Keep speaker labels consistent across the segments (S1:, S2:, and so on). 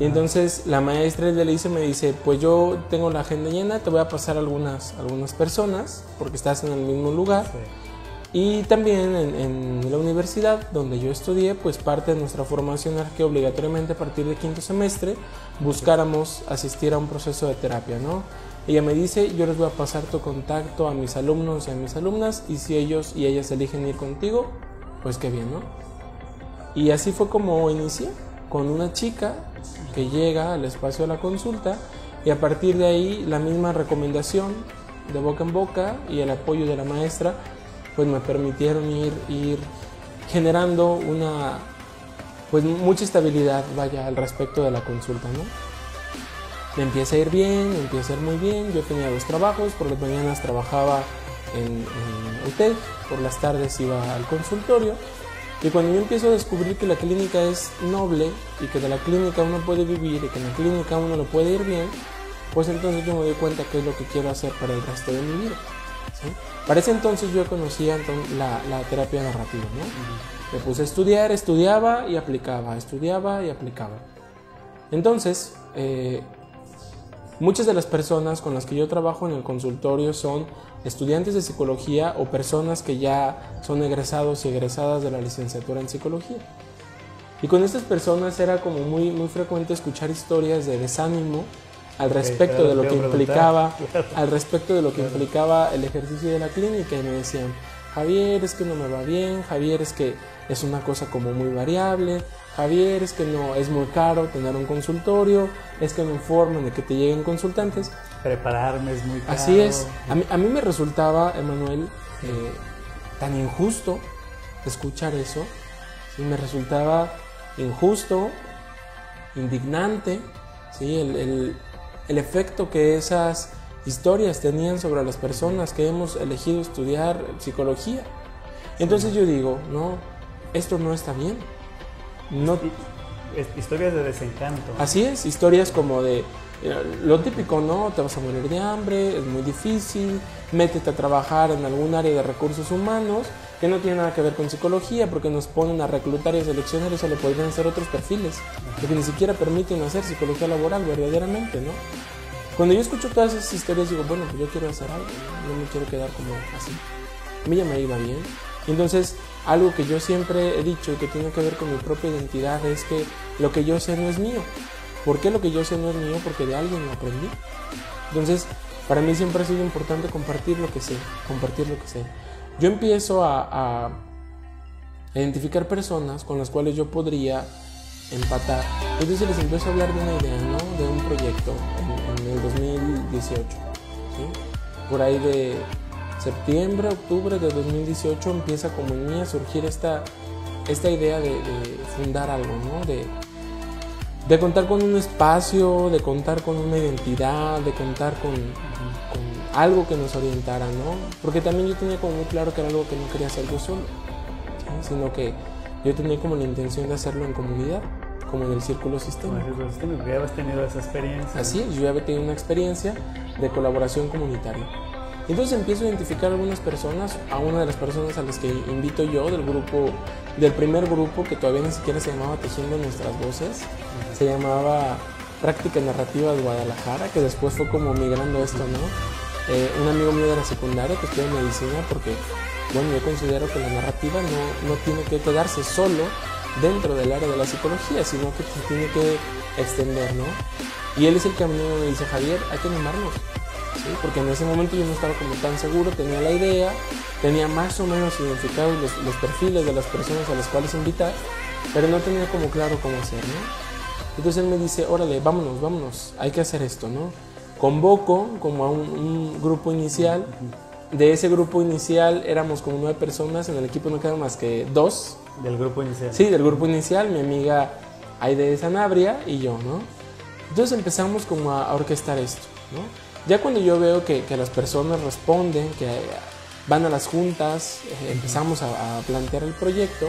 S1: Y entonces la maestra del liceo me dice, pues yo tengo la agenda llena, te voy a pasar algunas personas, porque estás en el mismo lugar. Sí. Y también en la universidad donde yo estudié, pues parte de nuestra formación era que obligatoriamente a partir del quinto semestre buscáramos asistir a un proceso de terapia, ¿no? Ella me dice, yo les voy a pasar tu contacto a mis alumnos y a mis alumnas, y si ellos y ellas eligen ir contigo, pues qué bien, ¿no? Y así fue como inicié, con una chica que llega al espacio de la consulta, y a partir de ahí la misma recomendación de boca en boca y el apoyo de la maestra pues me permitieron ir generando pues mucha estabilidad, vaya, al respecto de la consulta, ¿no? Me empieza a ir bien, me empieza a ir muy bien. Yo tenía 2 trabajos, por las mañanas trabajaba en hotel, por las tardes iba al consultorio. Y cuando yo empiezo a descubrir que la clínica es noble y que de la clínica uno puede vivir y que en la clínica uno le puede ir bien, pues entonces yo me doy cuenta que es lo que quiero hacer para el resto de mi vida, ¿sí? Para ese entonces yo conocía la terapia narrativa, ¿no? Me puse a estudiar, estudiaba y aplicaba, estudiaba y aplicaba. Entonces, muchas de las personas con las que yo trabajo en el consultorio son estudiantes de psicología o personas que ya son egresados y egresadas de la licenciatura en psicología. Y con estas personas era como muy frecuente escuchar historias de desánimo al respecto de lo que implicaba, el ejercicio de la clínica, y me decían, Javier, es que no me va bien, Javier, es que es una cosa como muy variable, Javier, es que no, es muy caro tener un consultorio, es que no informan de que te lleguen consultantes.
S2: Prepararme es muy caro.
S1: Así es. A mí me resultaba, Emanuel, tan injusto escuchar eso, ¿sí? Me resultaba injusto, indignante, ¿sí? El efecto que esas historias tenían sobre las personas que hemos elegido estudiar psicología. Entonces yo digo, no, esto no está bien. No.
S2: Historias de desencanto.
S1: Así es, historias como de lo típico, ¿no? Te vas a morir de hambre, es muy difícil, métete a trabajar en algún área de recursos humanos que no tiene nada que ver con psicología, porque nos ponen a reclutar y a seleccionar, eso le podrían hacer otros perfiles, porque ni siquiera permiten hacer psicología laboral verdaderamente, ¿no? Cuando yo escucho todas esas historias digo, bueno, pues yo quiero hacer algo, no me quiero quedar como así. A mí ya me iba bien. Y entonces, algo que yo siempre he dicho y que tiene que ver con mi propia identidad es que lo que yo sé no es mío. ¿Por qué lo que yo sé no es mío? Porque de alguien lo aprendí. Entonces, para mí siempre ha sido importante compartir lo que sé, Yo empiezo a identificar personas con las cuales yo podría empatar. Entonces les empiezo a hablar de una idea, ¿no? De un proyecto en el 2018, ¿sí? Por ahí de septiembre, octubre de 2018 empieza como en mí a surgir esta idea de fundar algo, ¿no? De contar con un espacio, de contar con una identidad, de contar con algo que nos orientara, ¿no? Porque también yo tenía como muy claro que era algo que no quería hacer yo solo, ¿sí? Sino que yo tenía como la intención de hacerlo en comunidad, como en el círculo sistémico.
S2: Ya habías tenido esa experiencia.
S1: Así es, yo ya había tenido una experiencia de colaboración comunitaria. Entonces empiezo a identificar algunas personas, a una de las personas a las que invito yo del primer grupo, que todavía ni siquiera se llamaba Tejiendo Nuestras Voces, se llamaba Práctica Narrativa de Guadalajara, que después fue como migrando esto, ¿no? Un amigo mío de la secundaria que estudia medicina, porque, bueno, yo considero que la narrativa no tiene que quedarse solo dentro del área de la psicología, sino que se tiene que extender, ¿no? Y él es el que a mí me dice, Javier, hay que animarnos, ¿sí? Porque en ese momento yo no estaba como tan seguro, tenía la idea, tenía más o menos identificados los perfiles de las personas a las cuales invitar, pero no tenía como claro cómo hacer, ¿no? Entonces él me dice, órale, vámonos, hay que hacer esto, ¿no? Convoco como a un grupo inicial. De ese grupo inicial éramos como 9 personas, en el equipo no quedan más que 2.
S2: ¿Del grupo inicial?
S1: Sí, del grupo inicial, mi amiga Aide de Sanabria y yo, ¿no? Entonces empezamos como a orquestar esto, ¿no? Ya cuando yo veo que las personas responden, que van a las juntas, empezamos a plantear el proyecto,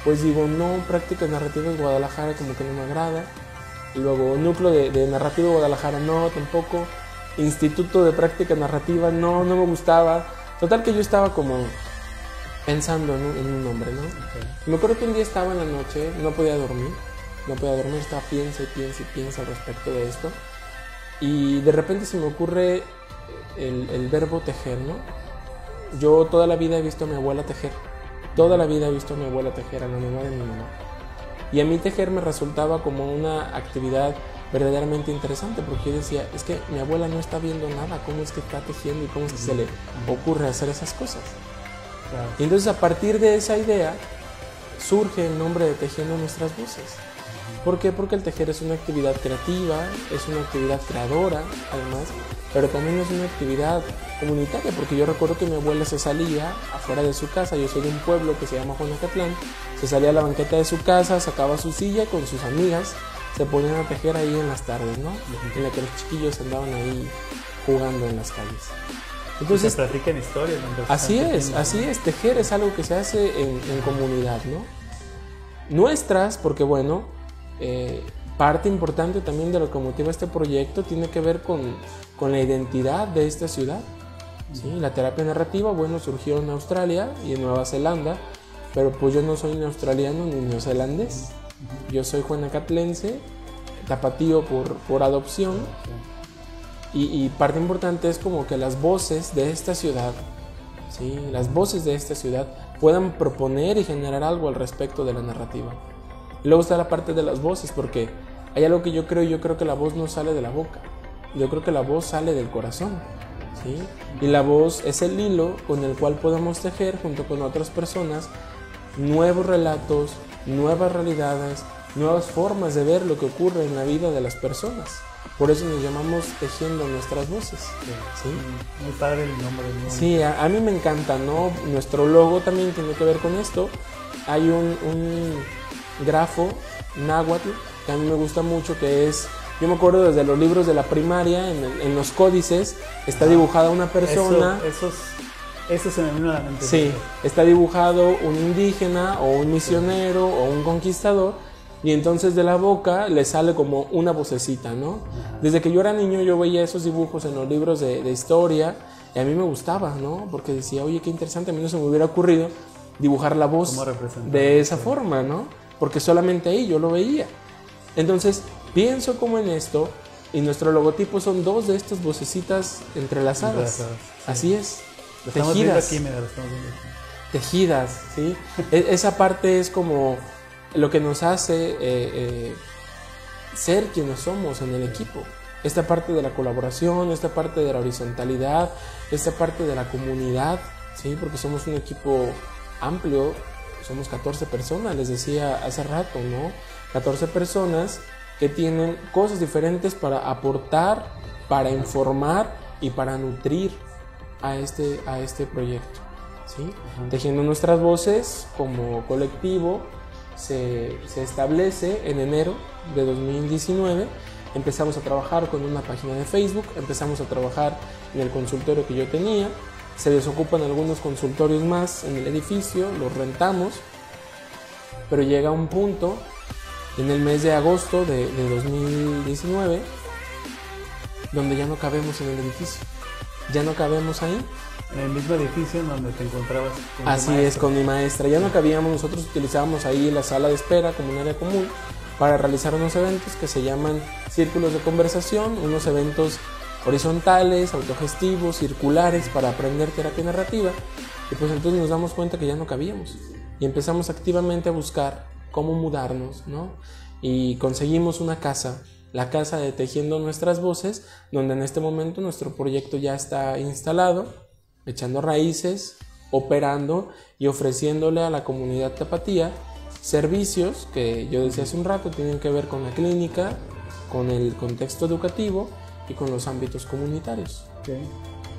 S1: pues digo, no, Prácticas Narrativas Guadalajara como que no me agrada. Y luego Núcleo de Narrativa Guadalajara no, tampoco. Instituto de Práctica Narrativa no me gustaba. Total que yo estaba como pensando en un nombre, ¿no? Okay. Me acuerdo que un día estaba en la noche, no podía dormir, no podía dormir, estaba piensa y piensa y piensa al respecto de esto. Y de repente se me ocurre el verbo tejer, ¿no? Yo toda la vida he visto a mi abuela tejer, toda la vida he visto a mi abuela tejer, a la mamá de mi mamá. Y a mí tejer me resultaba como una actividad verdaderamente interesante, porque yo decía, es que mi abuela no está viendo nada, ¿cómo es que está tejiendo y cómo es que se le ocurre hacer esas cosas?
S2: Claro.
S1: Y entonces a partir de esa idea surge el nombre de Tejiendo Nuestras Voces. ¿Por qué? Porque el tejer es una actividad creativa, es una actividad creadora, además, pero también es una actividad comunitaria, porque yo recuerdo que mi abuela se salía afuera de su casa, yo soy de un pueblo que se llama Juanacatlán, se salía a la banqueta de su casa, sacaba su silla con sus amigas, se ponían a tejer ahí en las tardes, ¿no? En la que los chiquillos andaban ahí jugando en las calles.
S2: Entonces se platican historias.
S1: Así es, tejer es algo que se hace en comunidad, ¿no? Nuestras, porque bueno, parte importante también de lo que motiva este proyecto tiene que ver con la identidad de esta ciudad. ¿Sí? La terapia narrativa, bueno, surgió en Australia y en Nueva Zelanda, pero pues yo no soy ni australiano ni neozelandés. Yo soy juanacatlense, tapatío por adopción, y parte importante es como que las voces de esta ciudad, ¿sí? Las voces de esta ciudad puedan proponer y generar algo al respecto de la narrativa. Y luego está la parte de las voces, porque hay algo que yo creo que la voz no sale de la boca, yo creo que la voz sale del corazón, ¿sí? Y la voz es el hilo con el cual podemos tejer junto con otras personas nuevos relatos, nuevas realidades, nuevas formas de ver lo que ocurre en la vida de las personas. Por eso nos llamamos Tejiendo Nuestras Voces. ¿Sí?
S2: Muy padre el nombre, ¿no?
S1: Sí, a mí me encanta, ¿no? Nuestro logo también tiene que ver con esto. Hay un grafo náhuatl que a mí me gusta mucho, que es, yo me acuerdo desde los libros de la primaria, en los códices, está dibujada una persona.
S2: Eso se me vino a la mente.
S1: Sí, está dibujado un indígena o un misionero o un conquistador, y entonces de la boca le sale como una vocecita, ¿no? Desde que yo era niño yo veía esos dibujos en los libros de historia y a mí me gustaba, ¿no? Porque decía, oye, qué interesante, a mí no se me hubiera ocurrido dibujar la voz de esa forma, ¿no? Porque solamente ahí yo lo veía. Entonces pienso como en esto, y nuestro logotipo son dos de estas vocecitas entrelazadas. Sí. Así es.
S2: Lo estamos viendo aquí, mira, lo estamos viendo aquí.
S1: Tejidas, ¿sí? Esa parte es como lo que nos hace ser quienes somos en el equipo. Esta parte de la colaboración, esta parte de la horizontalidad, esta parte de la comunidad, ¿sí? Porque somos un equipo amplio, somos 14 personas, les decía hace rato, ¿no? 14 personas que tienen cosas diferentes para aportar, para informar y para nutrir a este proyecto, ¿sí? Tejiendo Nuestras Voces como colectivo se establece en enero de 2019. Empezamos a trabajar con una página de Facebook, empezamos a trabajar en el consultorio que yo tenía, se desocupan algunos consultorios más en el edificio, los rentamos, pero llega un punto en el mes de agosto de 2019 donde ya no cabemos en el edificio, ya no cabemos ahí.
S2: En el mismo edificio en donde te encontrabas con
S1: Así es, con mi maestra. Ya no cabíamos, nosotros utilizábamos ahí la sala de espera como un área común para realizar unos eventos que se llaman círculos de conversación, unos eventos horizontales, autogestivos, circulares para aprender terapia narrativa. Y pues entonces nos damos cuenta que ya no cabíamos y empezamos activamente a buscar cómo mudarnos, ¿no? Y conseguimos una casa, la casa de Tejiendo Nuestras Voces, donde en este momento nuestro proyecto ya está instalado, echando raíces, operando y ofreciéndole a la comunidad tapatía servicios que yo decía hace un rato tienen que ver con la clínica, con el contexto educativo y con los ámbitos comunitarios.
S2: Okay.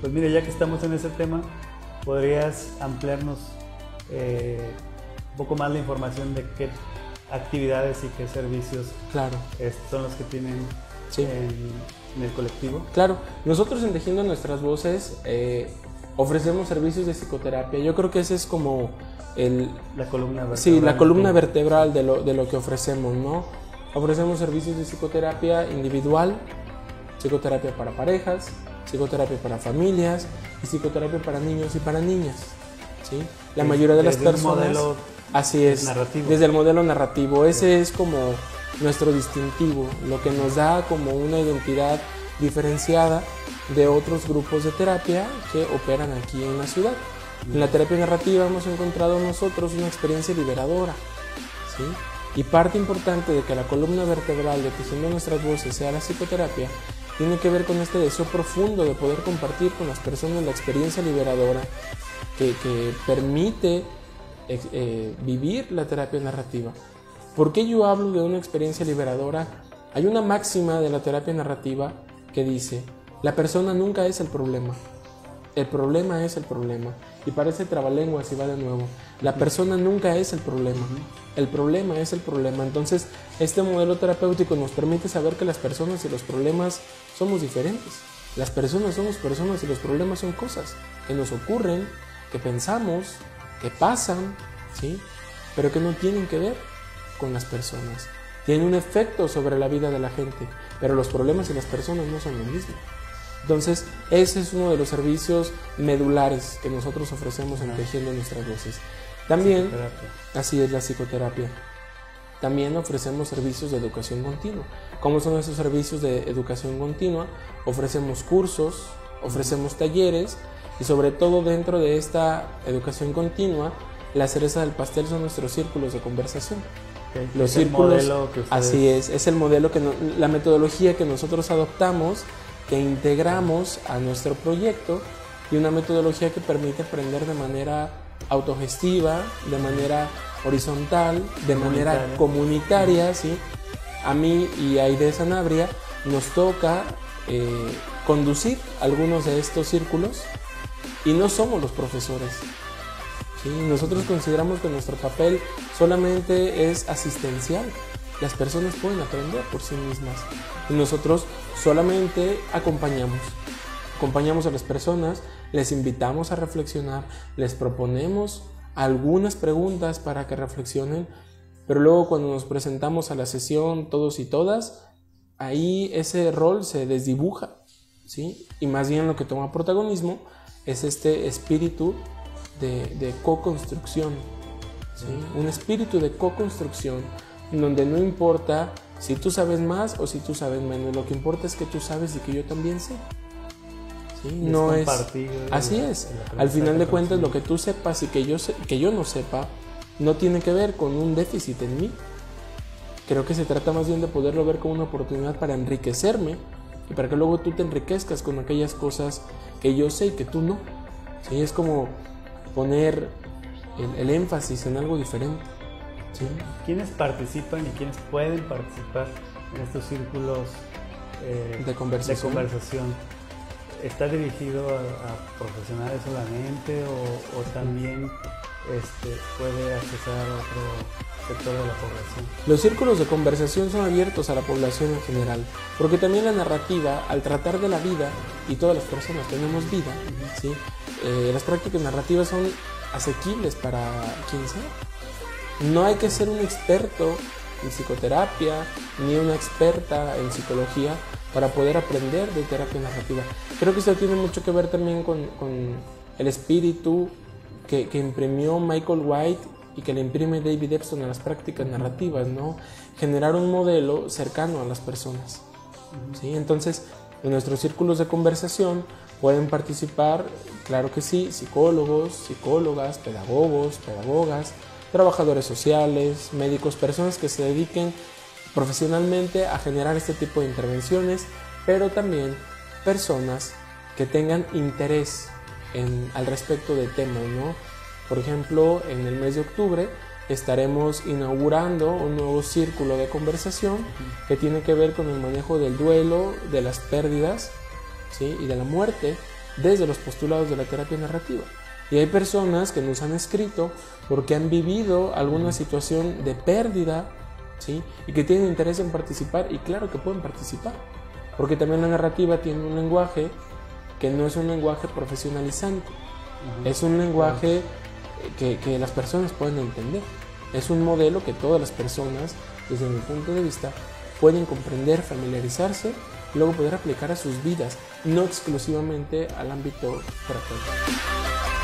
S2: Pues mire, ya que estamos en ese tema, ¿podrías ampliarnos un poco más la información de qué actividades y qué servicios son los que tienen en el colectivo?
S1: Claro, nosotros en Tejiendo Nuestras Voces ofrecemos servicios de psicoterapia. Yo creo que ese es como
S2: la columna vertebral.
S1: Sí, la columna vertebral de lo que ofrecemos, ¿no? Ofrecemos servicios de psicoterapia individual, psicoterapia para parejas, psicoterapia para familias y psicoterapia para niños y para niñas, ¿sí? La mayoría de las personas...
S2: Modelo
S1: así es,
S2: narrativo.
S1: Desde el modelo narrativo. Ese es como nuestro distintivo, lo que nos da como una identidad diferenciada de otros grupos de terapia que operan aquí en la ciudad. En la terapia narrativa hemos encontrado nosotros una experiencia liberadora, ¿sí? Y parte importante de que la columna vertebral de Tejiendo Nuestras Voces sea la psicoterapia tiene que ver con este deseo profundo de poder compartir con las personas la experiencia liberadora que permite vivir la terapia narrativa. ¿Por qué yo hablo de una experiencia liberadora? Hay una máxima de la terapia narrativa que dice: la persona nunca es el problema es el problema. Y parece trabalenguas y va de nuevo. La persona nunca es el problema es el problema. Entonces, este modelo terapéutico nos permite saber que las personas y los problemas somos diferentes. Las personas somos personas y los problemas son cosas que nos ocurren, que pensamos, que pasan, ¿sí? Pero que no tienen que ver con las personas. Tienen un efecto sobre la vida de la gente, pero los problemas y las personas no son lo mismo. Entonces, ese es uno de los servicios medulares que nosotros ofrecemos en Tejiendo Nuestras Voces. También, así es la psicoterapia. También ofrecemos servicios de educación continua. ¿Cómo son esos servicios de educación continua? Ofrecemos cursos, ofrecemos talleres y sobre todo dentro de esta educación continua, la cereza del pastel son nuestros círculos de conversación. Los círculos, así es el modelo la metodología que nosotros adoptamos, que integramos a nuestro proyecto, y una metodología que permite aprender de manera autogestiva, de manera horizontal, de manera comunitaria, ¿sí? A mí y a Aide Sanabria nos toca conducir algunos de estos círculos y no somos los profesores, ¿sí? Nosotros consideramos que nuestro papel solamente es asistencial. Las personas pueden aprender por sí mismas y nosotros solamente acompañamos a las personas, les invitamos a reflexionar, les proponemos algunas preguntas para que reflexionen, pero luego cuando nos presentamos a la sesión todos y todas, ahí ese rol se desdibuja, ¿sí? Y más bien lo que toma protagonismo es este espíritu de co-construcción, ¿sí? Un espíritu de co-construcción donde no importa si tú sabes más o si tú sabes menos, lo que importa es que tú sabes y que yo también sé, ¿sí? No es así es. Al final de cuentas, lo que tú sepas y que yo no sepa no tiene que ver con un déficit en mí. Creo que se trata más bien de poderlo ver como una oportunidad para enriquecerme y para que luego tú te enriquezcas con aquellas cosas que yo sé y que tú no, ¿sí? Es como poner el énfasis en algo diferente. Sí.
S2: ¿Quiénes participan y quiénes pueden participar en estos círculos
S1: de conversación?
S2: ¿Está dirigido a profesionales solamente o también puede accesar a otro sector de la población?
S1: Los círculos de conversación son abiertos a la población en general, porque también la narrativa, al tratar de la vida, y todas las personas tenemos vida, ¿sí? Las prácticas narrativas son asequibles para quien sea. No hay que ser un experto en psicoterapia ni una experta en psicología para poder aprender de terapia narrativa. Creo que esto tiene mucho que ver también con el espíritu que imprimió Michael White y que le imprime David Epstein a las prácticas narrativas, ¿no? Generar un modelo cercano a las personas, ¿sí? Entonces, en nuestros círculos de conversación pueden participar, claro que sí, psicólogos, psicólogas, pedagogos, pedagogas, trabajadores sociales, médicos, personas que se dediquen profesionalmente a generar este tipo de intervenciones, pero también personas que tengan interés al respecto de temas, ¿no? Por ejemplo, en el mes de octubre estaremos inaugurando un nuevo círculo de conversación que tiene que ver con el manejo del duelo, de las pérdidas, ¿sí? Y de la muerte desde los postulados de la terapia narrativa. Y hay personas que nos han escrito porque han vivido alguna situación de pérdida, ¿sí? Y que tienen interés en participar, y claro que pueden participar, porque también la narrativa tiene un lenguaje que no es un lenguaje profesionalizante, es un lenguaje que las personas pueden entender, es un modelo que todas las personas, desde mi punto de vista, pueden comprender, familiarizarse y luego poder aplicar a sus vidas, no exclusivamente al ámbito terapéutico.